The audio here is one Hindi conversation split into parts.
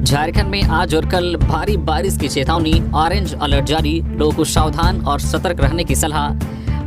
झारखंड में आज और कल भारी बारिश की चेतावनी, ऑरेंज अलर्ट जारी, लोगों को सावधान और सतर्क रहने की सलाह।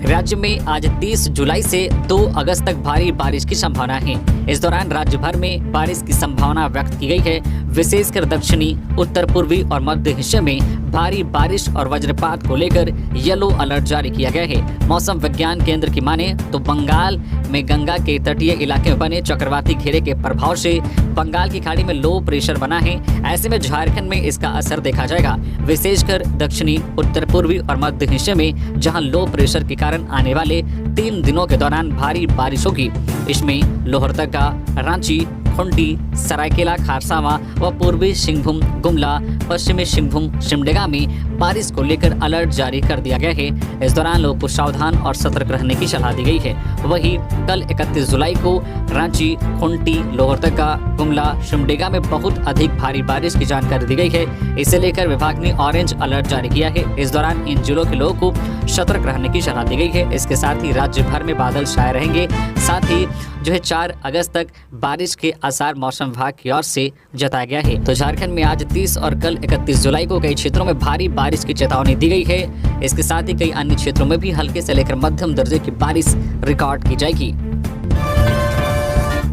राज्य में आज 30 जुलाई से 2 अगस्त तक भारी बारिश की संभावना है। इस दौरान राज्य भर में बारिश की संभावना व्यक्त की गई है। विशेषकर दक्षिणी, उत्तर पूर्वी और मध्य हिस्से में भारी बारिश और वज्रपात को लेकर येलो अलर्ट जारी किया गया है। मौसम विज्ञान केंद्र की माने तो बंगाल में गंगा के तटीय इलाके में बने चक्रवाती घेरे के प्रभाव से बंगाल की खाड़ी में लो प्रेशर बना है। ऐसे में झारखंड में इसका असर देखा जाएगा, विशेषकर दक्षिणी, उत्तर पूर्वी और मध्य हिस्से में, जहां लो प्रेशर के कारण आने वाले 3 दिनों के दौरान भारी बारिश होगी। इसमें लोहरदगा, रांची, खूंटी, सरायकेला खारसावा व पूर्वी सिंहभूम, गुमला, पश्चिमी सिंहभूम, सिमडेगा में बारिश को लेकर अलर्ट जारी कर दिया गया है। इस दौरान लोगों को सावधान और सतर्क रहने की सलाह दी गई है। वहीं कल 31 जुलाई को रांची, खूंटी, लोहरदगा, गुमला, सिमडेगा में बहुत अधिक भारी बारिश की जानकारी दी गई है। इसे लेकर विभाग ने ऑरेंज अलर्ट जारी किया है। इस दौरान इन जिलों के लोगों को सतर्क रहने की सलाह दी गई है। इसके साथ ही राज्य भर में बादल छाए रहेंगे। साथ ही 4 अगस्त तक बारिश के आसार मौसम विभाग की ओर से जताया गया है। तो झारखंड में आज 30 और कल 31 जुलाई को कई क्षेत्रों में भारी बारिश की चेतावनी दी गई है। इसके साथ ही कई अन्य क्षेत्रों में भी हल्के से लेकर मध्यम दर्जे की बारिश रिकॉर्ड की जाएगी।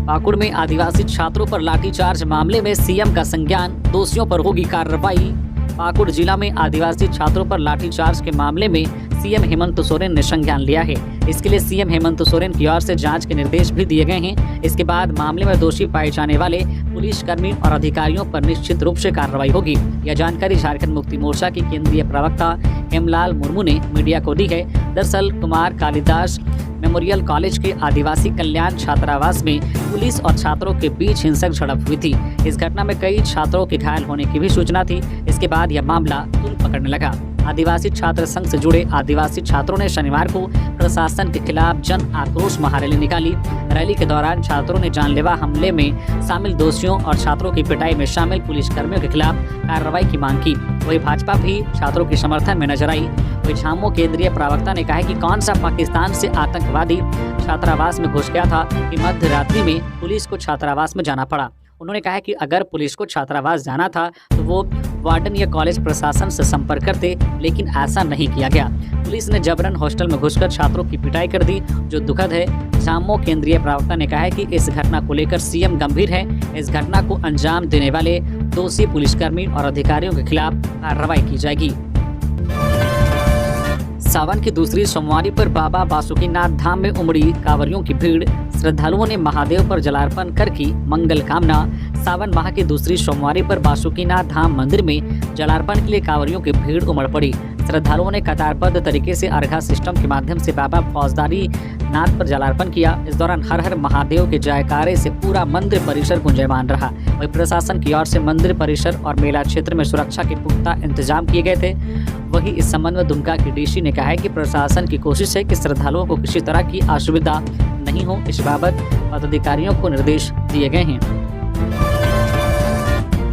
पाकुड़ में आदिवासी छात्रों पर लाठीचार्ज मामले में सीएम का संज्ञान, दोषियों पर होगी कार्रवाई। पाकुड़ जिला में आदिवासी छात्रों पर लाठीचार्ज के मामले में सीएम हेमंत सोरेन ने संज्ञान लिया है। इसके लिए सीएम हेमंत सोरेन की ओर से जांच के निर्देश भी दिए गए हैं। इसके बाद मामले में दोषी पाए जाने वाले पुलिसकर्मी और अधिकारियों पर निश्चित रूप से कार्रवाई होगी। यह जानकारी झारखंड मुक्ति मोर्चा की केंद्रीय प्रवक्ता हेमलाल मुर्मू ने मीडिया को दी है। दरअसल कुमार कालिदास मेमोरियल कॉलेज के आदिवासी कल्याण छात्रावास में पुलिस और छात्रों के बीच हिंसक झड़प हुई थी। इस घटना में कई छात्रों के घायल होने की भी सूचना थी। इसके बाद यह मामला तूल पकड़ने लगा। आदिवासी छात्र संघ से जुड़े आदिवासी छात्रों ने शनिवार को प्रशासन के खिलाफ जन आक्रोश महारैली निकाली। रैली के दौरान छात्रों ने जानलेवा हमले में शामिल दोषियों और छात्रों की पिटाई में शामिल पुलिसकर्मियों के खिलाफ कार्रवाई की मांग की। वही भाजपा भी छात्रों के समर्थन में नजर आई। वही झामो केंद्रीय प्रवक्ता ने कहा कि कौन सा पाकिस्तान से आतंकवादी छात्रावास में घुस गया था कि मध्य रात्रि में पुलिस को छात्रावास में जाना पड़ा। उन्होंने कहा कि अगर पुलिस को छात्रावास जाना था तो वो वार्डन या कॉलेज प्रशासन से संपर्क करते, लेकिन ऐसा नहीं किया गया। पुलिस ने जबरन हॉस्टल में घुसकर छात्रों की पिटाई कर दी, जो दुखद है। झामो केंद्रीय प्रवक्ता ने कहा है कि इस घटना को लेकर सीएम गंभीर है। इस घटना को अंजाम देने वाले दोषी पुलिसकर्मी और अधिकारियों के खिलाफ कार्रवाई की जाएगी। सावन की दूसरी सोमवारी पर बाबा बासुकीनाथ धाम में उमड़ी कांवरियों की भीड़। श्रद्धालुओं ने महादेव पर जलार्पण कर की मंगल कामना। सावन माह की दूसरी सोमवारी पर बासुकीनाथ धाम मंदिर में जलार्पण के लिए कांवरियों की भीड़ उमड़ पड़ी। श्रद्धालुओं ने कतारबद्ध तरीके से अर्घा सिस्टम के माध्यम से बाबा फौजदारी नाथ पर जलार्पण किया। इस दौरान हर हर महादेव के जयकारे से पूरा मंदिर परिसर गुंजायमान रहा। वहीं प्रशासन की ओर से मंदिर परिसर और मेला क्षेत्र में सुरक्षा के पुख्ता इंतजाम किए गए थे। वहीं इस संबंध में दुमका की डीसी ने कहा है कि प्रशासन की कोशिश है कि श्रद्धालुओं को किसी तरह की असुविधा नहीं हो। इस बाबत पदाधिकारियों को निर्देश दिए गए हैं।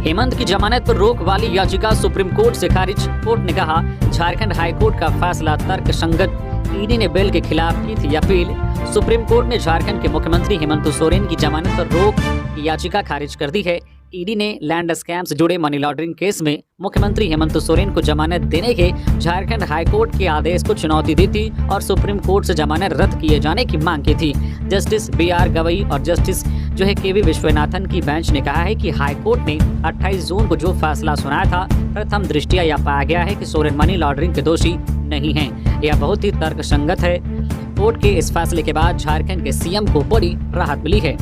हेमंत की जमानत पर रोक वाली याचिका सुप्रीम कोर्ट से खारिज। कोर्ट ने कहा, झारखंड हाई कोर्ट का फैसला तर्कसंगत। ईडी ने बेल के खिलाफ की थी अपील। सुप्रीम कोर्ट ने झारखंड के मुख्यमंत्री हेमंत सोरेन की जमानत पर रोक की याचिका खारिज कर दी है। ईडी ने लैंड स्कैम से जुड़े मनी लॉन्ड्रिंग केस में मुख्यमंत्री हेमंत सोरेन को जमानत देने के झारखंड हाईकोर्ट के आदेश को चुनौती दी थी और सुप्रीम कोर्ट से जमानत रद्द किए जाने की मांग की थी। जस्टिस BR गवई और जस्टिस KV विश्वनाथन की बेंच ने कहा है कि हाईकोर्ट ने 28 जून को जो फैसला सुनाया था, प्रथम दृष्टया यह पाया गया है कि सोरेन मनी लॉन्ड्रिंग के दोषी नहीं हैं। यह बहुत ही तर्कसंगत है। कोर्ट के इस फैसले के बाद झारखंड के सीएम को बड़ी राहत मिली है।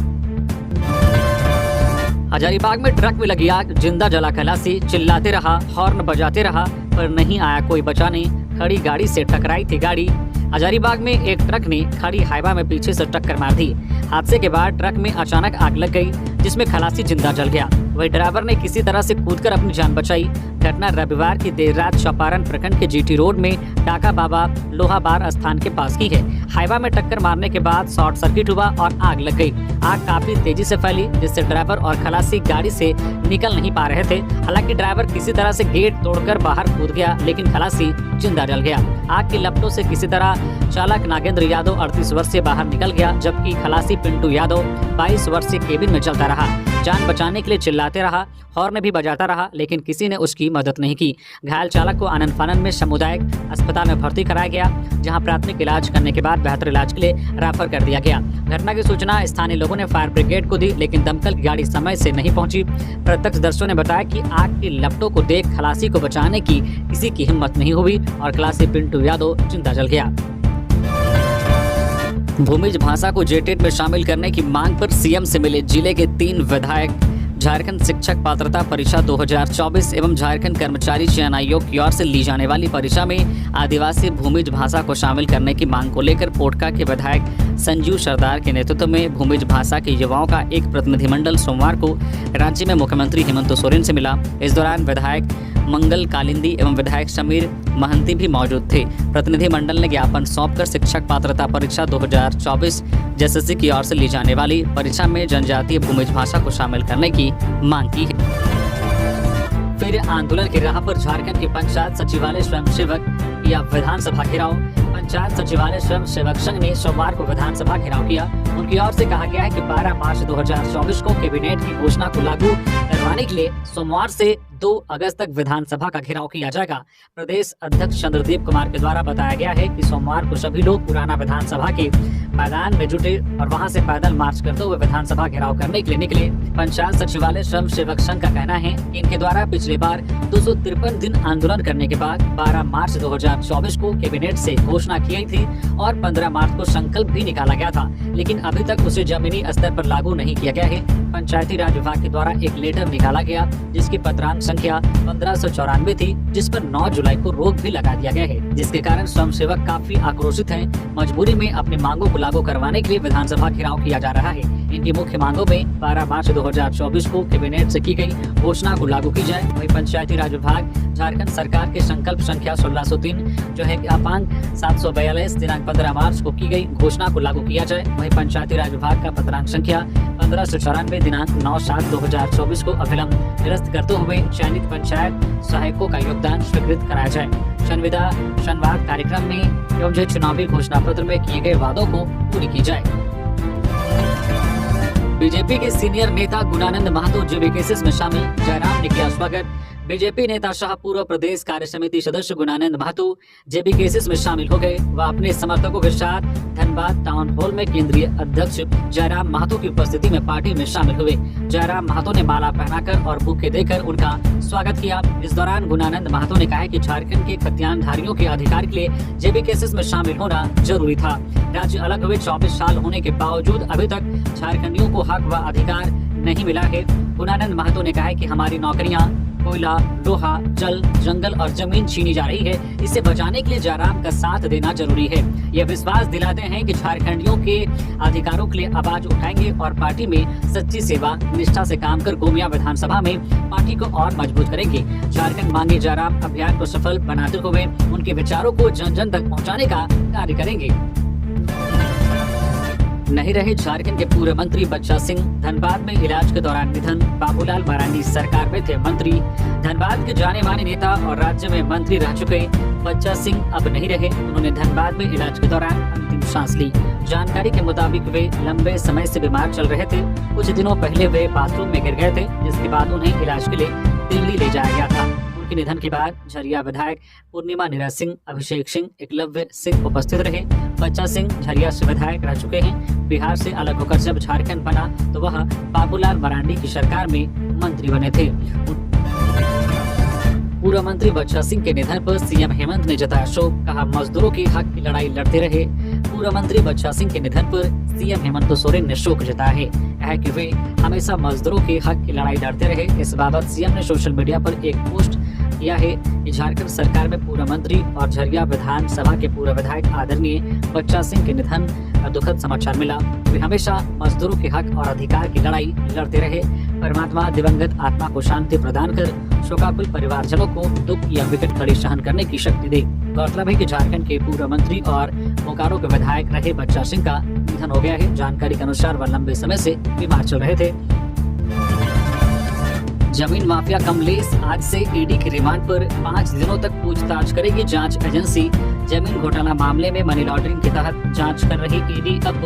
हजारीबाग में ट्रक में लगी आग, जिंदा जला खलासी, चिल्लाते रहा, हॉर्न बजाते रहा, पर नहीं आया कोई बचाने। खड़ी गाड़ी से टकराई थी गाड़ी। हजारीबाग में एक ट्रक ने खड़ी हाईवा में पीछे से टक्कर मार दी। हादसे के बाद ट्रक में अचानक आग लग गई, जिसमें खलासी जिंदा जल गया। वही ड्राइवर ने किसी तरह से कूदकर अपनी जान बचाई। घटना रविवार की देर रात चंपारण प्रखंड के GT रोड में डाका बाबा लोहाबार स्थान के पास की है। हाईवा में टक्कर मारने के बाद शॉर्ट सर्किट हुआ और आग लग गई। आग काफी तेजी से फैली, जिससे ड्राइवर और खलासी गाड़ी से निकल नहीं पा रहे थे। हालांकि ड्राइवर किसी तरह से गेट तोड़कर बाहर कूद गया, लेकिन खलासी जिंदा जल गया। आग की लपटों से किसी तरह चालक नागेंद्र यादव 38 वर्षीय बाहर निकल गया, जबकि खलासी पिंटू यादव 22 वर्षीय केबिन में चलता रहा। जान बचाने के लिए चिल्लाते रहा, हॉर्न भी बजाता रहा, लेकिन किसी ने उसकी मदद नहीं की। घायल चालक को आनन फानन में सामुदायिक अस्पताल में भर्ती कराया गया, जहां प्राथमिक इलाज करने के बाद बेहतर इलाज के लिए रेफर कर दिया गया। घटना की सूचना स्थानीय लोगों ने फायर ब्रिगेड को दी, लेकिन दमकल की गाड़ी समय से नहीं पहुंची। प्रत्यक्षदर्शियों ने बताया कि आग की लपटों को देख खलासी को बचाने की किसी की हिम्मत नहीं हुई और खलासी पिंटू यादव जिंदा जल गया। भूमिज भाषा को जेटेट में शामिल करने की मांग पर सीएम से मिले जिले के 3 विधायक। झारखंड शिक्षक पात्रता परीक्षा 2024 एवं झारखंड कर्मचारी चयन आयोग की ओर से ली जाने वाली परीक्षा में आदिवासी भूमिज भाषा को शामिल करने की मांग को लेकर पोटका के विधायक संजीव सरदार के नेतृत्व में भूमिज भाषा के युवाओं का एक प्रतिनिधिमंडल सोमवार को राज्य में मुख्यमंत्री हेमंत सोरेन से मिला। इस दौरान विधायक मंगल कालिंदी एवं विधायक समीर महंती भी मौजूद थे। प्रतिनिधिमंडल ने ज्ञापन सौंपकर शिक्षक पात्रता परीक्षा 2024 जेएसएससी की ओर से ली जाने वाली परीक्षा में जनजातीय भूमिज भाषा को शामिल करने की मांग की है। फिर आंदोलन की राह पर झारखंड के पंचायत सचिवालय स्वयंसेवक या विधानसभा घेराव। पंचायत सचिवालय स्वयं सेवक संघ ने सोमवार को विधानसभा घेराव किया। उनकी ओर से कहा गया है कि 12 मार्च 2024 को कैबिनेट की घोषणा को लागू करवाने के लिए सोमवार से 2 अगस्त तक विधानसभा का घेराव किया जाएगा। प्रदेश अध्यक्ष चंद्रदीप कुमार के द्वारा बताया गया है कि सोमवार को सभी लोग पुराना विधानसभा के मैदान में जुटे और वहां से पैदल मार्च करते हुए विधानसभा घेराव करने के लिए निकले। पंचायत सचिवालय स्वयं सेवक संघ का कहना है कि इनके द्वारा पिछली बार 253 दिन आंदोलन करने के बाद 12 मार्च 2024 को कैबिनेट से घोषणा की गई थी और 15 मार्च को संकल्प भी निकाला गया था, लेकिन अभी तक उसे जमीनी स्तर पर लागू नहीं किया गया है। पंचायती राज विभाग के द्वारा एक लेटर निकाला गया, जिसकी पत्रांक संख्या 1594 थी, जिस पर 9 जुलाई को रोक भी लगा दिया गया है, जिसके कारण स्वयंसेवक काफी आक्रोशित हैं। मजबूरी में अपनी मांगों को लागू करवाने के लिए विधानसभा घेराव किया जा रहा है। इनकी मुख्य मांगों में 12 मार्च 2024 को कैबिनेट से की गई घोषणा को लागू की जाए। वही पंचायती राज विभाग झारखंड सरकार के संकल्प संख्या 1603 जो है अपांग 742 दिनांक 15 मार्च को की गई घोषणा को लागू किया जाए। वही पंचायती राज विभाग का पत्रांक संख्या 1594 दिनांक 9/7/2024 को अविलंब निरस्त करते हुए चयनित पंचायत सहायकों का योगदान स्वीकृत कराया जाए। संवाद कार्यक्रम में एवं जो चुनावी घोषणा पत्र में किए गए वादों को पूरी की जाए। बीजेपी के सीनियर नेता गुणानंद महतो जेबी केसेस में शामिल, जयराम ने किया स्वागत। बीजेपी नेता शाह पूर्व प्रदेश कार्य समिति सदस्य गुणानंद महतो जेबी केसेस में शामिल हो गए। वह अपने समर्थकों के साथ धनबाद टाउन हॉल में केंद्रीय अध्यक्ष जयराम महतो की उपस्थिति में पार्टी में शामिल हुए। जयराम महतो ने माला पहनाकर और बुके देकर उनका स्वागत किया। इस दौरान गुणानंद महतो ने कहा कि झारखंड के खतियानधारियों के अधिकार के लिए जेबी केसेस में शामिल होना जरूरी था। राज्य अलग हुए 24 साल होने के बावजूद अभी तक झारखंडियों को हक व अधिकार नहीं मिला है। गुणानंद महतो ने कहा है कि हमारी नौकरियां, कोयला, लोहा, जल, जंगल और जमीन छीनी जा रही है। इसे बचाने के लिए जयराम का साथ देना जरूरी है। ये विश्वास दिलाते हैं कि झारखंडियों के अधिकारों के लिए आवाज उठाएंगे और पार्टी में सच्ची सेवा निष्ठा से काम कर गोमिया विधानसभा में पार्टी को और मजबूत करेंगे। झारखंड मांगे जयराम अभियान को सफल बनाते हुए उनके विचारों को जन जन तक पहुँचाने का कार्य करेंगे। नहीं रहे झारखंड के पूर्व मंत्री बच्चा सिंह, धनबाद में इलाज के दौरान निधन। बाबूलाल मरांडी सरकार में थे मंत्री। धनबाद के जाने माने नेता और राज्य में मंत्री रह चुके बच्चा सिंह अब नहीं रहे। उन्होंने धनबाद में इलाज के दौरान अंतिम सांस ली। जानकारी के मुताबिक वे लंबे समय से बीमार चल रहे थे। कुछ दिनों पहले वे बाथरूम में गिर गए थे, जिसके बाद उन्हें इलाज के लिए दिल्ली ले जाया गया था। उनके निधन के बाद झरिया विधायक पूर्णिमा नीरज सिंह, अभिषेक सिंह, एकलव्य सिंह उपस्थित रहे। बच्चा सिंह झरिया से विधायक रह चुके हैं। बिहार से अलग होकर जब झारखंड बना तो वह बाबूलाल मरांडी की सरकार में मंत्री बने थे। पूर्व मंत्री बच्चा सिंह के निधन पर सीएम हेमंत ने जताया शोक। कहा, मजदूरों के हक की लड़ाई लड़ते रहे। पूर्व मंत्री बच्चा सिंह के निधन पर सीएम हेमंत सोरेन ने शोक जताया है कि वे हमेशा मजदूरों के हक की लड़ाई लड़ते रहे। इस बाबत सीएम ने सोशल मीडिया पर एक पोस्ट किया है कि झारखंड सरकार में पूर्व मंत्री और झरिया विधानसभा के पूर्व विधायक आदरणीय बच्चा सिंह के निधन का दुखद समाचार मिला। वे हमेशा मजदूरों के हक और अधिकार की लड़ाई लड़ते रहे। परमात्मा दिवंगत आत्मा को शांति प्रदान कर शोकाकुल परिवारजनों को दुख या विकट घड़ी सहन करने की शक्ति दे। गौरतलब है कि झारखंड के पूर्व मंत्री और बोकारो के विधायक रहे बच्चा सिंह का निधन हो गया है। जानकारी के अनुसार वह लंबे समय से बीमार चल रहे थे। जमीन माफिया कमलेश आज से ईडी के रिमांड पर 5 दिनों तक पूछताछ करेगी जांच एजेंसी। जमीन घोटाला मामले में मनी लॉन्ड्रिंग के तहत जांच कर रही ईडी अब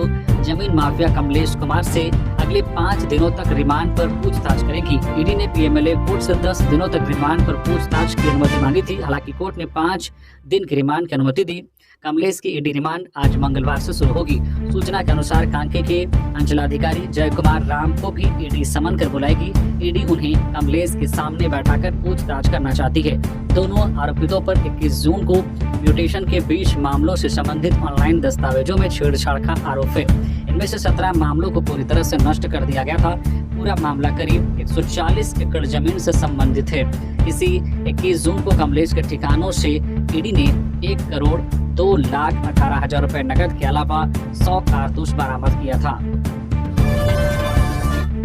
जमीन माफिया कमलेश कुमार से अगले 5 दिनों तक रिमांड पर पूछताछ करेगी। ईडी ने पीएमएलए कोर्ट से 10 दिनों तक रिमांड पर पूछताछ की अनुमति मांगी थी। हालांकि कोर्ट ने 5 दिन की रिमांड की अनुमति दी। कमलेश की ईडी रिमांड आज मंगलवार से शुरू होगी। सूचना के अनुसार कांके के अंचलाधिकारी जय कुमार राम को भी ईडी समन कर बुलाएगी। ईडी उन्हें कमलेश के सामने बैठाकर पूछताछ करना चाहती है। दोनों आरोपितों पर 21 जून को म्यूटेशन के 20 मामलों से संबंधित ऑनलाइन दस्तावेजों में छेड़छाड़ का आरोप है। इनमें से 17 मामलों को पूरी तरह से नष्ट कर दिया गया था। पूरा मामला करीब 140 एकड़ जमीन से संबंधित है। इसी 21 जून को कमलेश के ठिकानों से ईडी ने 1,02,18,000 रुपए नकद के अलावा 100 कारतूस बरामद किया था।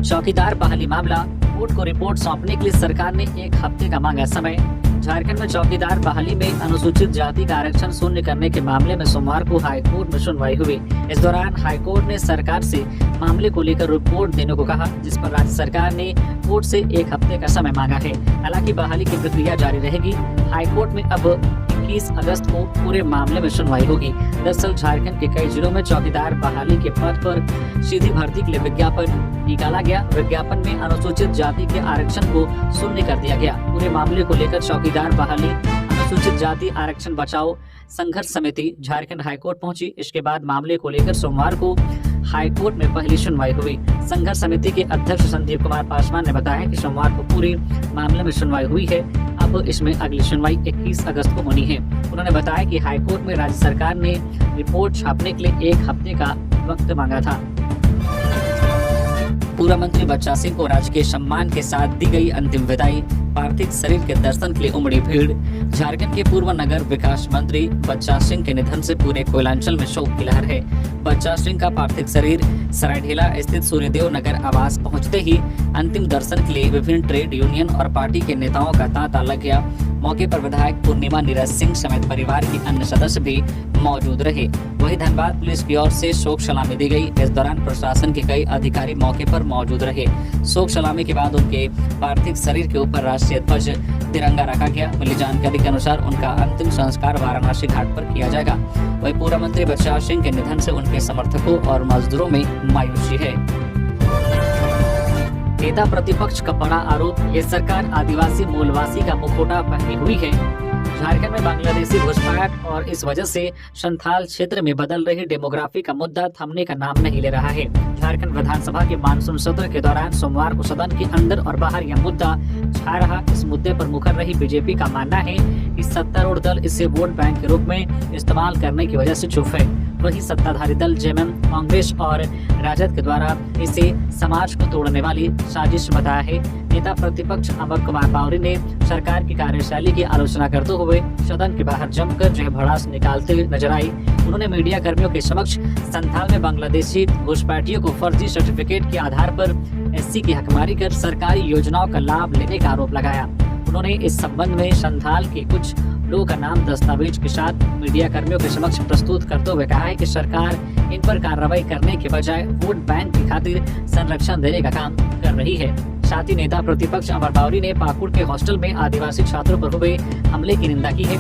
चौकीदार बहाली मामला, कोर्ट को रिपोर्ट सौंपने के लिए सरकार ने 1 हफ्ते का मांगा समय। झारखंड में चौकीदार बहाली में अनुसूचित जाति का आरक्षण शून्य करने के मामले में सोमवार को हाईकोर्ट में सुनवाई हुई। इस दौरान हाईकोर्ट ने सरकार से मामले को लेकर रिपोर्ट देने को कहा, जिस पर राज्य सरकार ने कोर्ट से 1 हफ्ते का समय मांगा है। हालांकि बहाली की प्रक्रिया जारी रहेगी। हाईकोर्ट में अब 21 अगस्त को पूरे मामले में सुनवाई होगी। दरअसल झारखंड के कई जिलों में चौकीदार बहाली के पद पर सीधी भर्ती के लिए विज्ञापन निकाला गया। विज्ञापन में अनुसूचित जाति के आरक्षण को शून्य कर दिया गया। पूरे मामले को लेकर चौकीदार बहाली अनुसूचित जाति आरक्षण बचाओ संघर्ष समिति झारखंड हाईकोर्ट पहुंची। इसके बाद मामले को लेकर सोमवार को हाईकोर्ट में पहली सुनवाई हुई। संघर्ष समिति के अध्यक्ष संदीप कुमार पासवान ने बताया कि सोमवार को पूरे मामले में सुनवाई हुई है। अब इसमें अगली सुनवाई 21 अगस्त को होनी है। उन्होंने बताया कि हाईकोर्ट में राज्य सरकार ने रिपोर्ट छापने के लिए 1 हफ्ते का वक्त मांगा था। पूर्व मंत्री बच्चा सिंह को राजकीय सम्मान के साथ दी गई अंतिम विदाई। पार्थिव शरीर के दर्शन के लिए उमड़ी भीड़। झारखंड के पूर्व नगर विकास मंत्री बच्चा सिंह के निधन से पूरे कोयलांचल में शोक की लहर है। बच्चा सिंह का पार्थिव शरीर सरायढेला स्थित सूर्यदेव नगर आवास पहुंचते ही अंतिम दर्शन के लिए विभिन्न ट्रेड यूनियन और पार्टी के नेताओं का तांता लग गया। मौके पर विधायक पूर्णिमा नीरज सिंह समेत परिवार के अन्य सदस्य भी मौजूद रहे। वहीं धनबाद पुलिस की ओर से शोक सलामी दी गई। इस दौरान प्रशासन के कई अधिकारी मौके पर मौजूद रहे। शोक सलामी के बाद उनके पार्थिव शरीर के ऊपर राष्ट्रीय ध्वज तिरंगा रखा गया। मिली जानकारी के अनुसार उनका अंतिम संस्कार वाराणसी घाट पर किया जाएगा। वहीं पूर्व मंत्री बच्चा सिंह के निधन से उनके समर्थकों और मजदूरों में मायूसी है। नेता प्रतिपक्ष का बड़ा आरोप, ये सरकार आदिवासी मूलवासी का मुखौटा पहनी हुई है। झारखंड में बांग्लादेशी घुसपैठ और इस वजह से संथाल क्षेत्र में बदल रही डेमोग्राफी का मुद्दा थमने का नाम नहीं ले रहा है। झारखंड विधानसभा के मानसून सत्र के दौरान सोमवार को सदन के अंदर और बाहर यह मुद्दा छा रहा। इस मुद्दे पर मुखर रही बीजेपी का मानना है कि सत्तारूढ़ दल इसे वोट बैंक के रूप में इस्तेमाल करने की वजह से चुप है। वही सत्ताधारी दल जेएमएम, कांग्रेस और राजद के द्वारा इसे समाज को तोड़ने वाली साजिश बताया है। नेता प्रतिपक्ष अमर कुमार बावरी ने सरकार की कार्यशैली की आलोचना करते हुए सदन के बाहर जमकर जय भड़ास निकालते नजर आई। उन्होंने मीडिया कर्मियों के समक्ष संथाल में बांग्लादेशी घुसपैठियों को फर्जी सर्टिफिकेट के आधार पर एससी की हकमारी कर सरकारी योजनाओं का लाभ लेने का आरोप लगाया। उन्होंने इस संबंध में संथाल के कुछ लोगों का नाम दस्तावेज के साथ मीडिया कर्मियों के समक्ष प्रस्तुत करते हुए कहा है कि सरकार इन पर कार्रवाई करने के बजाय वोट बैंक की खातिर संरक्षण देने का काम कर रही है। साथ ही नेता प्रतिपक्ष अमर बावरी ने पाकुड़ के हॉस्टल में आदिवासी छात्रों पर हुए हमले की निंदा की है।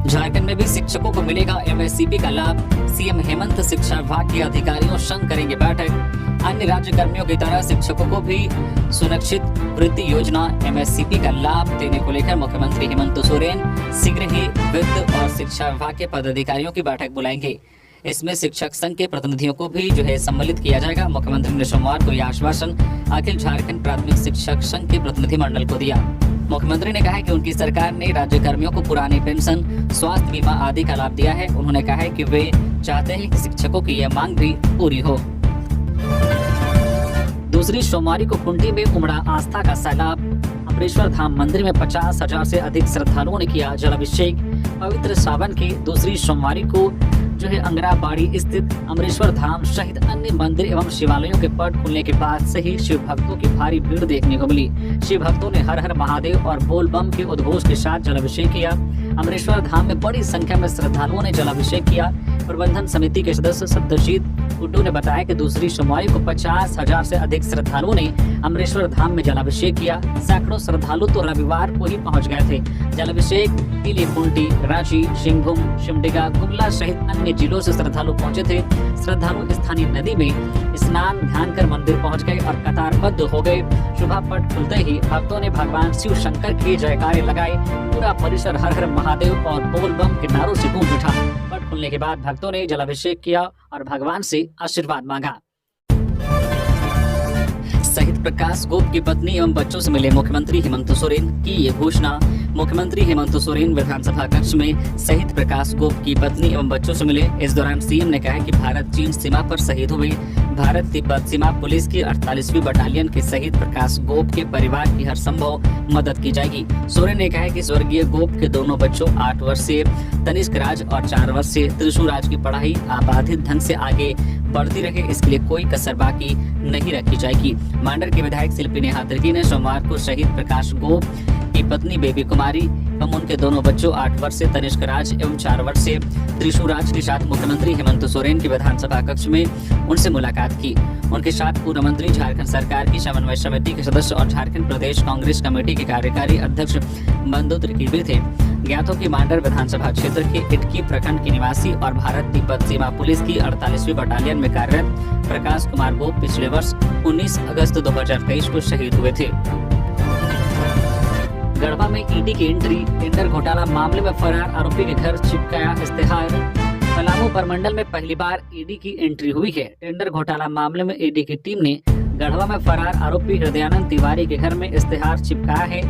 झारखंड में भी शिक्षकों को मिलेगा एमएससीपी का लाभ। सीएम हेमंत शिक्षा विभाग के अधिकारियों संग करेंगे बैठक। अन्य राज्य कर्मियों की तरह शिक्षकों को भी सुरक्षित वृत्ति योजना एमएससीपी का लाभ देने को लेकर मुख्यमंत्री हेमंत सोरेन शीघ्र ही वित्त और शिक्षा विभाग के पदाधिकारियों की बैठक बुलाएंगे। इसमें शिक्षक संघ के प्रतिनिधियों को भी सम्मिलित किया जाएगा। मुख्यमंत्री ने सोमवार को यह आश्वासन अखिल झारखंड प्राथमिक शिक्षक संघ के प्रतिनिधिमंडल को दिया। मुख्यमंत्री ने कहा कि उनकी सरकार ने राज्य कर्मियों को पुरानी पेंशन, स्वास्थ्य बीमा आदि का लाभ दिया है। उन्होंने कहा है कि वे चाहते हैं कि शिक्षकों की यह मांग भी पूरी हो। दूसरी सोमवारी को कुंडी में उमड़ा आस्था का सैलाब। अमरेश्वर धाम मंदिर में 50,000 से अधिक श्रद्धालुओं ने किया जलाभिषेक। पवित्र सावन की दूसरी सोमवारी को जो है अंगराबाड़ी स्थित अमरेश्वर धाम सहित अन्य मंदिर एवं शिवालयों के पट खुलने के बाद से ही शिव भक्तों की भारी भीड़ देखने को मिली। शिव भक्तों ने हर हर महादेव और बोल बम के उद्घोष के साथ जलाभिषेक किया। अमरेश्वर धाम में बड़ी संख्या में श्रद्धालुओं ने जलाभिषेक किया। प्रबंधन समिति के सदस्य सत्यजीत कुड्डू ने बताया कि दूसरी सोमवारी को 50,000 से अधिक श्रद्धालुओं ने अमरेश्वर धाम में जलाभिषेक किया। सैकड़ों श्रद्धालु तो रविवार को ही पहुंच गए थे। जलाभिषेक पीलीकुंटी, रांची, सिंहभूम, सिमडेगा, गुमला सहित अन्य जिलों से श्रद्धालु पहुंचे थे। श्रद्धालु स्थानीय नदी में स्नान ध्यान कर मंदिर पहुंच गए और कतारबद्ध हो गए। शुभ पट खुलते ही भक्तों ने भगवान शिव शंकर के जयकारे लगाए। पूरा परिसर हर हर महादेव और बोल बम के नारों से गूंज उठा। पट खुलने के बाद भक्तों ने जलाभिषेक किया और भगवान से आशीर्वाद मांगा। शहीद प्रकाश गोप की पत्नी एवं बच्चों से मिले मुख्यमंत्री हेमंत सोरेन की ये घोषणा। मुख्यमंत्री हेमंत सोरेन विधानसभा कक्ष में शहीद प्रकाश गोप की पत्नी एवं बच्चों से मिले। इस दौरान सीएम ने कहा कि भारत चीन सीमा पर शहीद हुए भारत तिब्बत सीमा पुलिस की 48वीं बटालियन के शहीद प्रकाश गोप के परिवार की हर संभव मदद की जाएगी। सोरेन ने कहा कि स्वर्गीय गोप के दोनों बच्चों 8 वर्षीय तनिष्क राज और 4 वर्षीय त्रिशु राज की पढ़ाई आबाधित ढंग से आगे बढ़ती रहे, इसके लिए कोई कसर बाकी नहीं रखी जाएगी। मांडर के विधायक शिल्पी नेहा तिर्की ने सोमवार को शहीद प्रकाश गोप की पत्नी बेबी कुमारी एवं उनके दोनों बच्चों 8 वर्षीय तनिष्क राज एवं 4 वर्षीय त्रिशु राज के साथ मुख्यमंत्री हेमंत सोरेन की विधानसभा कक्ष में उनसे मुलाकात की। उनके साथ पूर्व मंत्री, झारखंड सरकार की समन्वय समिति के सदस्य और झारखंड प्रदेश कांग्रेस कमेटी के कार्यकारी अध्यक्ष बंधु तिर्की भी थे। ज्ञात हो कि मांडर विधानसभा क्षेत्र के इटकी प्रखंड के निवासी और भारत तिब्बत सीमा पुलिस की 48वीं बटालियन में कार्यरत प्रकाश कुमार गोप पिछले वर्ष 19 अगस्त 2023 को शहीद हुए थे। गढ़वा में ईडी की एंट्री, टेंडर घोटाला मामले में फरार आरोपी के घर चिपकाया इश्तेहार। पलामू प्रमंडल में पहली बार ईडी की एंट्री हुई है। टेंडर घोटाला मामले में ईडी की टीम ने गढ़वा में फरार आरोपी हृदयानंद तिवारी के घर में इश्तेहार चिपकाया है।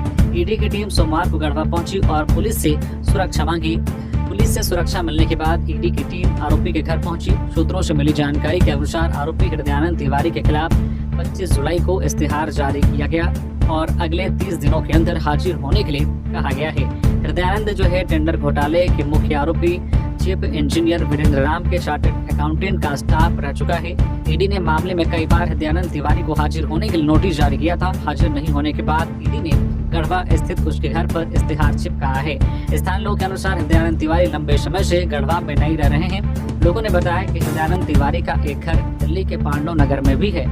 ईडी की टीम सोमवार को गढ़वा पहुंची और पुलिस से सुरक्षा मांगी। पुलिस से सुरक्षा मिलने के बाद ईडी की टीम आरोपी के घर पहुंची। सूत्रों से मिली जानकारी के अनुसार आरोपी हृदयानंद तिवारी के खिलाफ 25 जुलाई को इश्तेहार जारी किया गया और अगले 30 दिनों के अंदर हाजिर होने के लिए कहा गया है। हृदयानंद जो है टेंडर घोटाले के मुख्य आरोपी चीफ इंजीनियर वीरेंद्र राम के चार्टर्ड अकाउंटेंट का स्टाफ रह चुका है। ईडी ने मामले में कई बार हृदयानंद तिवारी को हाजिर होने के लिए नोटिस जारी किया था। हाजिर नहीं होने के बाद ईडी ने गढ़वा स्थित उसके घर पर इश्तेहार चिपकाया है। स्थानीय लोगों के अनुसार हृदयानंद तिवारी लंबे समय से गढ़वा में नहीं रह रहे हैं। लोगों ने बताया कि हृदयानंद तिवारी का एक घर दिल्ली के पांडव नगर में भी है।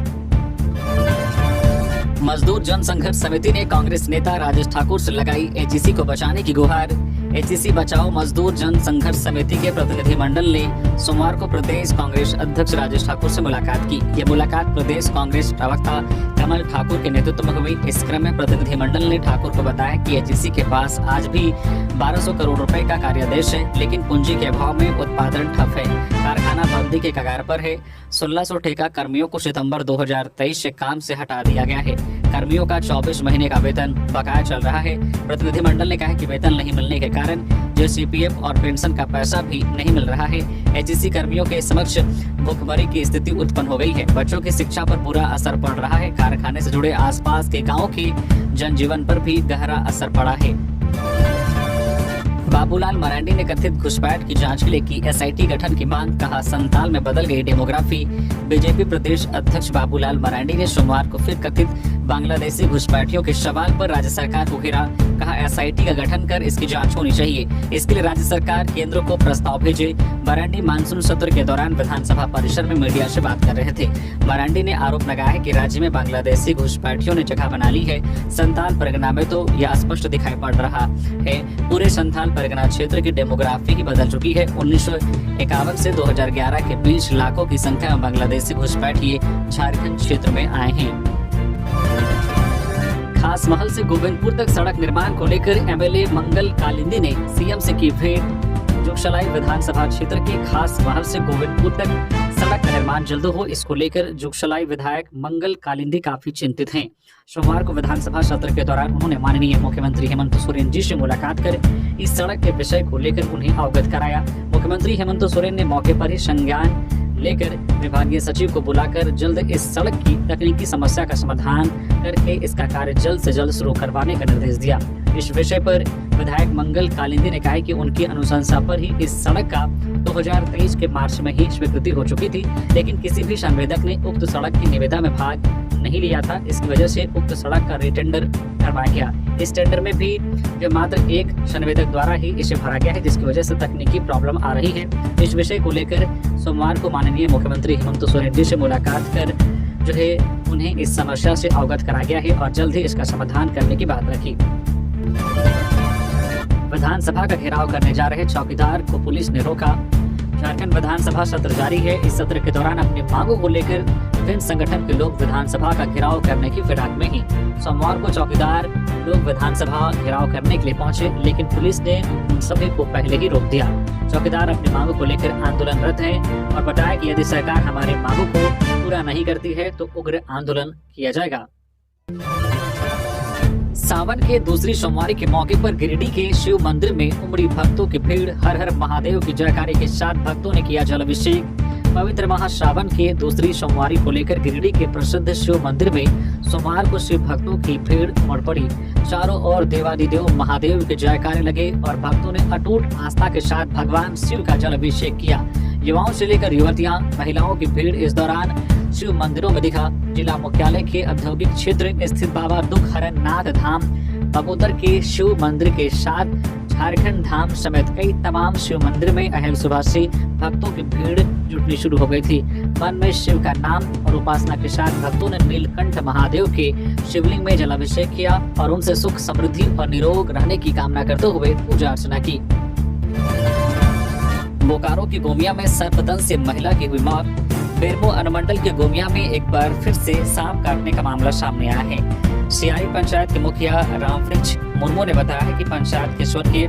मजदूर जन संघर्ष समिति ने कांग्रेस नेता राजेश ठाकुर से लगाई एचईसी को बचाने की गुहार। एचईसी बचाओ मजदूर जन संघर्ष समिति के प्रतिनिधिमंडल ने सोमवार को प्रदेश कांग्रेस अध्यक्ष राजेश ठाकुर से मुलाकात की। यह मुलाकात प्रदेश कांग्रेस प्रवक्ता कमल ठाकुर के नेतृत्व में हुई। इस क्रम में प्रतिनिधिमंडल ने ठाकुर को बताया कि एचईसी के पास आज भी 1200 करोड़ रुपए का कार्यादेश है, लेकिन पूंजी के अभाव में उत्पादन ठप है। कारखाना बंदी के कगार पर है। 1600 ठेका कर्मियों को सितंबर 2023 से काम से हटा दिया गया है। कर्मियों का 24 महीने का वेतन बकाया चल रहा है। प्रतिनिधिमंडल ने कहा कि वेतन नहीं मिलने के कारण जेसीपीएफ और पेंशन का पैसा भी नहीं मिल रहा है। एचईसी कर्मियों के समक्ष भूखमरी की स्थिति उत्पन्न हो गई है। बच्चों की शिक्षा पर बुरा असर पड़ रहा है। कारखाने से जुड़े आसपास के गाँव के जनजीवन पर भी गहरा असर पड़ा है। बाबूलाल मरांडी ने कथित घुसपैठ की जांच के लिए की एसआईटी गठन की मांग। कहा संताल में बदल गई डेमोग्राफी। बीजेपी प्रदेश अध्यक्ष बाबूलाल मरांडी ने सोमवार को फिर कथित बांग्लादेशी घुसपैठियों के सवाल पर राज्य सरकार को घेरा। कहा एसआईटी का गठन कर इसकी जांच होनी चाहिए। इसके लिए राज्य सरकार केंद्र को प्रस्ताव भेजे। मरांडी मानसून सत्र के दौरान विधानसभा परिसर में मीडिया से बात कर रहे थे। मरांडी ने आरोप लगाया कि राज्य में बांग्लादेशी घुसपैठियों ने जगह बना ली है। संताल परगना में तो यह स्पष्ट दिखाई पड़ रहा है। पूरे संताल परगना क्षेत्र की डेमोग्राफी ही बदल चुकी है। 1951 से 2011 के बीच लाखों की संख्या में बांग्लादेशी घुसपैठिए झारखंड क्षेत्र में आए हैं। खास महल से गोविंदपुर तक सड़क निर्माण को लेकर एमएलए मंगल कालिंदी ने सीएम से की भेंट। जुगसलाई विधानसभा क्षेत्र के खास महल से गोविंदपुर तक सड़क का निर्माण जल्द हो, इसको लेकर जुगसलाई विधायक मंगल कालिंदी काफी चिंतित हैं। सोमवार को विधानसभा सत्र के दौरान उन्होंने माननीय मुख्यमंत्री हेमंत सोरेन जी से मुलाकात कर इस सड़क के विषय को लेकर उन्हें अवगत कराया। मुख्यमंत्री हेमंत सोरेन ने मौके पर ही संज्ञान लेकर विभागीय सचिव को बुलाकर जल्द इस सड़क की तकनीकी समस्या का समाधान करके इसका कार्य जल्द से जल्द शुरू करवाने का निर्देश दिया। इस विषय पर विधायक मंगल कालिंदी ने कहा है कि उनकी अनुशंसा पर ही इस सड़क का 2023 के मार्च में ही स्वीकृति हो चुकी थी, लेकिन किसी भी संवेदक ने उक्त सड़क की निविदा में भाग नहीं लिया था। इसकी वजह से उक्त सड़क का रिटेंडर करवाया गया। इस टेंडर में भी जो मात्र एक संवेदक द्वारा ही इसे भरा गया है, जिसकी वजह से तकनीकी प्रॉब्लम आ रही है। इस विषय को लेकर सोमवार को माननीय मुख्यमंत्री हेमंत सोरेन जी से मुलाकात कर जो है उन्हें इस समस्या से अवगत करा गया है और जल्द ही इसका समाधान करने की बात रखी। विधानसभा का घेराव करने जा रहे चौकीदार को पुलिस ने रोका। झारखंड विधानसभा सत्र जारी है। इस सत्र के दौरान अपनी मांगों को लेकर विभिन्न संगठन के लोग विधानसभा का घेराव करने की फिराक में ही सोमवार को चौकीदार लोग विधानसभा घेराव करने के लिए पहुंचे, लेकिन पुलिस ने उन सभी को पहले ही रोक दिया। चौकीदार अपनी मांगों को लेकर आंदोलनरत हैं और बताया कि यदि सरकार हमारी मांगों को पूरा नहीं करती है तो उग्र आंदोलन किया जाएगा। सावन के दूसरी सोमवारी के मौके पर गिरिडीह के शिव मंदिर में उमड़ी भक्तों की भीड़। हर हर महादेव की जयकारे के साथ भक्तों ने किया जलाभिषेक। पवित्र माह श्रावण के दूसरी सोमवारी को लेकर गिरिडीह के प्रसिद्ध शिव मंदिर में सोमवार को शिव भक्तों की भीड़ उमड़ पड़ी। चारों ओर देवादिदेव महादेव के जयकारे लगे और भक्तों ने अटूट आस्था के साथ भगवान शिव का जलाभिषेक किया। युवाओं से लेकर युवतियां, महिलाओं की भीड़ इस दौरान शिव मंदिरों में दिखा। जिला मुख्यालय के औद्योगिक क्षेत्र में स्थित बाबा दुख हरण नाथ धाम बगोदर के शिव मंदिर के साथ झारखंड धाम समेत कई तमाम शिव मंदिर में अहम सुबह से भक्तों की भीड़ जुटनी शुरू हो गई थी। मन में शिव का नाम और उपासना के साथ भक्तों ने नीलकंठ महादेव के शिवलिंग में जलाभिषेक किया और उनसे सुख समृद्धि और निरोग रहने की कामना करते हुए पूजा अर्चना की। बोकारो की गोमिया में सर्पदंश से महिला की हुई मौत। बेरमो अनुमंडल के गोमिया में एक बार फिर से सांप काटने का मामला सामने आया है। सियारी पंचायत के मुखिया रामवृक्ष मुर्मू ने बताया है कि पंचायत के स्वर्गीय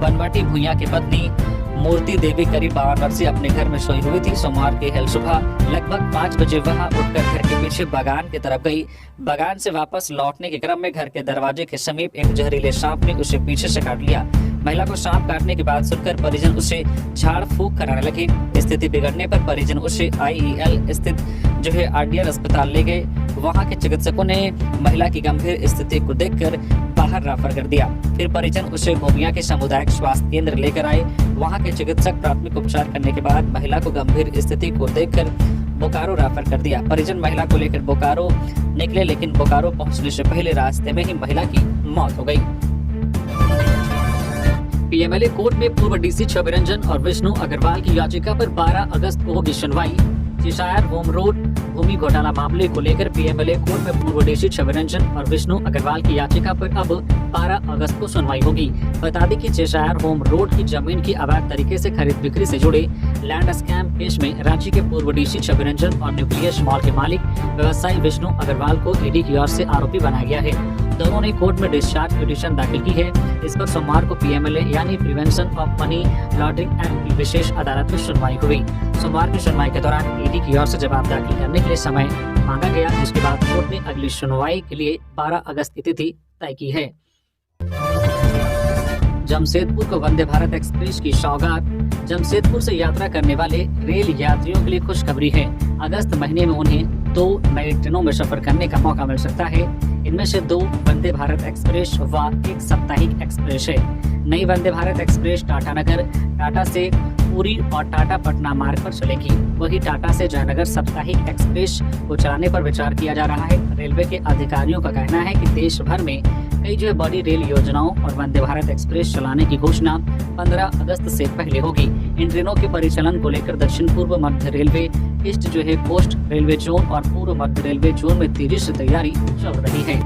बनवाटी भुइया की पत्नी मूर्ति देवी करीब 52 वर्षीय अपने घर में सोई हुई थी। सोमवार की हेल सुबह लगभग 5 बजे वह उठकर घर के पीछे बागान की तरफ गई। बागान से वापस लौटने के क्रम में घर के दरवाजे के समीप एक जहरीले सांप ने उसे पीछे से काट लिया। महिला को सांप काटने की बात सुनकर परिजन उसे झाड़ फूंक कराने लगे। स्थिति बिगड़ने पर परिजन उसे IEL स्थित जो है RDR अस्पताल ले गए। वहां के चिकित्सकों ने महिला की गंभीर स्थिति को देखकर बाहर रेफर कर दिया। फिर परिजन उसे गोमिया के सामुदायिक स्वास्थ्य केंद्र लेकर आए। वहां के चिकित्सक प्राथमिक उपचार करने के बाद महिला को गंभीर स्थिति को देखकर बोकारो रेफर कर दिया। परिजन महिला को लेकर बोकारो निकले, लेकिन बोकारो पहुंचने से पहले रास्ते में ही महिला की मौत हो गई। PMLA कोर्ट में पूर्व DC छवि रंजन और विष्णु अग्रवाल की याचिका पर 12 अगस्त को होगी सुनवाई। चेशायर होम रोड भूमि घोटाला मामले को लेकर PMLA कोर्ट में पूर्व DC छवि रंजन और विष्णु अग्रवाल की याचिका पर अब 12 अगस्त को सुनवाई होगी। बता दें कि चेशायर होम रोड की जमीन की अवैध तरीके से खरीद बिक्री से जुड़े लैंड स्कैम केस में रांची के पूर्व DC छवि रंजन और न्यूक्लियस मॉल के मालिक व्यवसायी विष्णु अग्रवाल को ED की ओर से आरोपी बनाया गया है। दोनों ने कोर्ट में डिस्चार्ज पिटीशन दाखिल की है। इस पर सोमवार को PMLA यानी prevention of money laundering act की विशेष अदालत में सुनवाई हुई। सोमवार की सुनवाई के दौरान ED की ओर से जवाब दाखिल करने के लिए समय मांगा गया, जिसके बाद कोर्ट ने अगली सुनवाई के लिए 12 अगस्त की तिथि तय की है। जमशेदपुर को वंदे भारत एक्सप्रेस की सौगात। जमशेदपुर से यात्रा करने वाले रेल यात्रियों के लिए खुशखबरी है। अगस्त महीने में उन्हें 2 नई ट्रेनों में सफर करने का मौका मिल सकता है। इनमें से 2 वंदे भारत एक्सप्रेस व 1 साप्ताहिक एक्सप्रेस है। नई वंदे भारत एक्सप्रेस टाटा नगर, टाटा से पुरी और टाटा पटना मार्ग पर चलेगी। वही टाटा से जयनगर साप्ताहिक एक्सप्रेस को चलाने पर विचार किया जा रहा है। रेलवे के अधिकारियों का कहना है कि देश भर में कई जो बड़ी रेल योजनाओं और वंदे भारत एक्सप्रेस चलाने की घोषणा 15 अगस्त से पहले होगी। इन ट्रेनों के परिचालन को लेकर दक्षिण पूर्व मध्य रेलवे, ईस्ट जो है कोस्ट रेलवे जोन और पूर्व मध्य रेलवे जोन में तेजी से तैयारी चल रही है।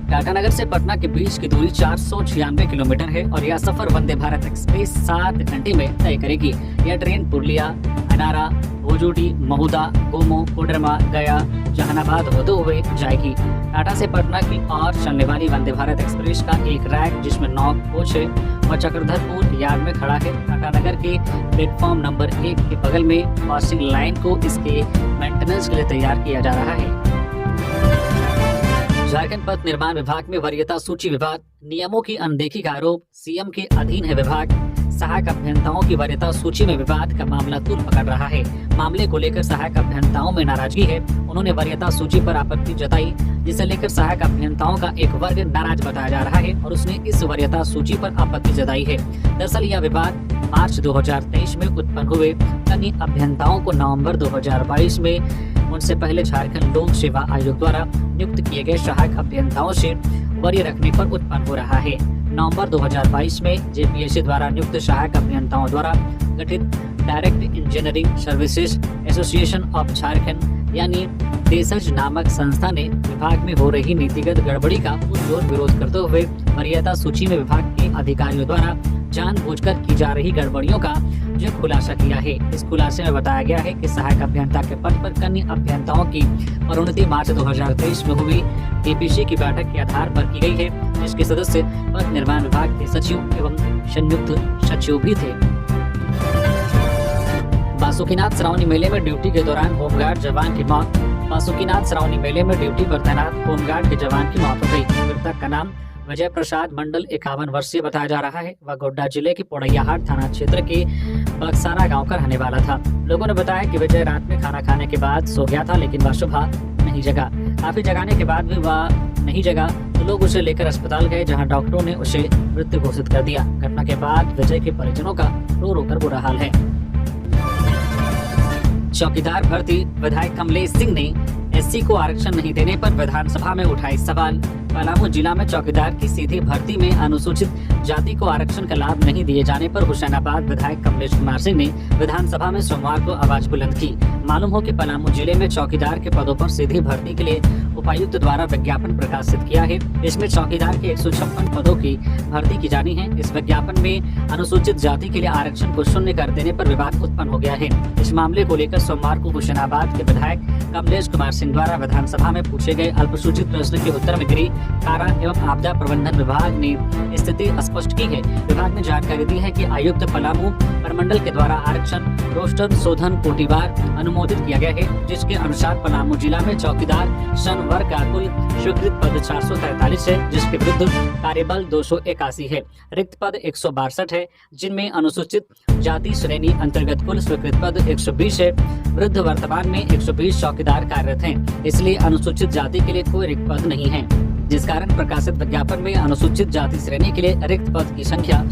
टाटानगर से पटना के बीच की दूरी 496 किलोमीटर है और यह सफर वंदे भारत एक्सप्रेस 7 घंटे में तय करेगी। यह ट्रेन पुरुलिया, अनारा, भोजूडी, महुदा, गोमो, कोडरमा, गया, जहानाबाद होते हुए जाएगी। टाटा से पटना की ओर चलने वाली वंदे भारत एक्सप्रेस का एक रैक जिसमें 9 कोच है वह चक्रधरपुर यार्ड में खड़ा है। टाटानगर के प्लेटफॉर्म नंबर 1 के बगल में पासिंग लाइन को इसके मेंटेनेंस के लिए तैयार किया जा रहा है। झारखंड पथ निर्माण विभाग में वरीयता सूची विवाद, नियमों की अनदेखी का आरोप। CM के अधीन है विभाग। सहायक अभियंताओं की वरीयता सूची में विवाद का मामला तूल पकड़ रहा है। मामले को लेकर सहायक अभियंताओं में नाराजगी है। उन्होंने वरीयता सूची पर आपत्ति जताई, जिसे लेकर सहायक अभियंताओं का एक वर्ग नाराज बताया जा रहा है और उसने इस वरीयता सूची पर आपत्ति जताई है। दरअसल यह विवाद मार्च 2023 में उत्पन्न हुए कई अभियंताओं को नवंबर 2022 में उनसे पहले झारखंड लोक सेवा आयोग द्वारा नियुक्त किए गए सहायक अभियंताओं से वरीय रखने पर उत्पन्न हो रहा है। नवंबर 2022 में जेपीएससी द्वारा नियुक्त सहायक अभियंताओं द्वारा गठित direct engineering services association of Jharkhand यानी देसज नामक संस्था ने विभाग में हो रही नीतिगत गड़बड़ी का पुरजोर विरोध करते हुए वरीयता सूची में विभाग के अधिकारियों द्वारा जानबूझकर की जा रही गड़बड़ियों का जो खुलासा किया है। इस खुलासे में बताया गया है कि सहायक अभियंता के पद पर कन्य अभियंताओं की प्रोन्नति मार्च 2023 में हुई टीपीसी की बैठक के आधार पर की गई है, जिसके सदस्य पथ निर्माण विभाग के सचिव एवं संयुक्त सचिव भी थे। बासुकीनाथ श्रावणी मेले में ड्यूटी के दौरान होमगार्ड जवान की मौत। बासुकीनाथ श्रावणी मेले में ड्यूटी पर तैनात होमगार्ड के जवान की मौत हो गई। मृतक का नाम विजय प्रसाद मंडल 51 वर्षीय बताया जा रहा है। वह गोड्डा जिले के पोड़ैयाहाट थाना क्षेत्र के बक्सारा गांव का रहने वाला था। लोगों ने बताया कि विजय रात में खाना खाने के बाद सो गया था, लेकिन वह सुबह नहीं जगा। काफी जगाने के बाद भी वह नहीं जगा तो लोग उसे लेकर अस्पताल गए, जहां डॉक्टरों ने उसे मृत घोषित कर दिया। घटना के बाद विजय के परिजनों का रो रो कर बुरा हाल है। चौकीदार भर्ती। विधायक कमलेश सिंह ने एससी को आरक्षण नहीं देने पर विधानसभा में उठाए सवाल। पलामू जिला में चौकीदार की सीधी भर्ती में अनुसूचित जाति को आरक्षण का लाभ नहीं दिए जाने पर हुसैनाबाद विधायक कमलेश कुमार सिंह ने विधानसभा में सोमवार को आवाज बुलंद की। मालूम हो कि पलामू जिले में चौकीदार के पदों पर सीधी भर्ती के लिए उपायुक्त द्वारा विज्ञापन प्रकाशित किया है। इसमें चौकीदार के 156 पदों की भर्ती की जानी है। इस विज्ञापन में अनुसूचित जाति के लिए आरक्षण को शून्य कर देने पर विवाद उत्पन्न हो गया है। इस मामले को लेकर सोमवार को हुसैनाबाद के विधायक कमलेश कुमार सिंह द्वारा विधानसभा में पूछे गए अल्पसूचित प्रश्न के उत्तर में गृह, कारा एवं आपदा प्रबंधन विभाग ने स्थिति स्पष्ट की है। विभाग ने जानकारी दी है कि आयुक्त पलामू प्रमंडल के द्वारा आरक्षण रोस्टर शोधन कोटिवार अनुमोदित किया गया है, जिसके अनुसार पलामू जिला में चौकीदार सन वर्ग का कुल स्वीकृत पद 443 है, जिसके विरुद्ध कार्यबल 281 है। रिक्त पद 162 है, जिनमें अनुसूचित जाति श्रेणी अंतर्गत कुल स्वीकृत पद 120 है। वृद्ध वर्तमान में 120 चौकीदार कार्यरत हैं, इसलिए अनुसूचित जाति के लिए कोई रिक्त पद नहीं है, जिस कारण प्रकाशित विज्ञापन में अनुसूचित जाति श्रेणी के लिए रिक्त पद की संख्या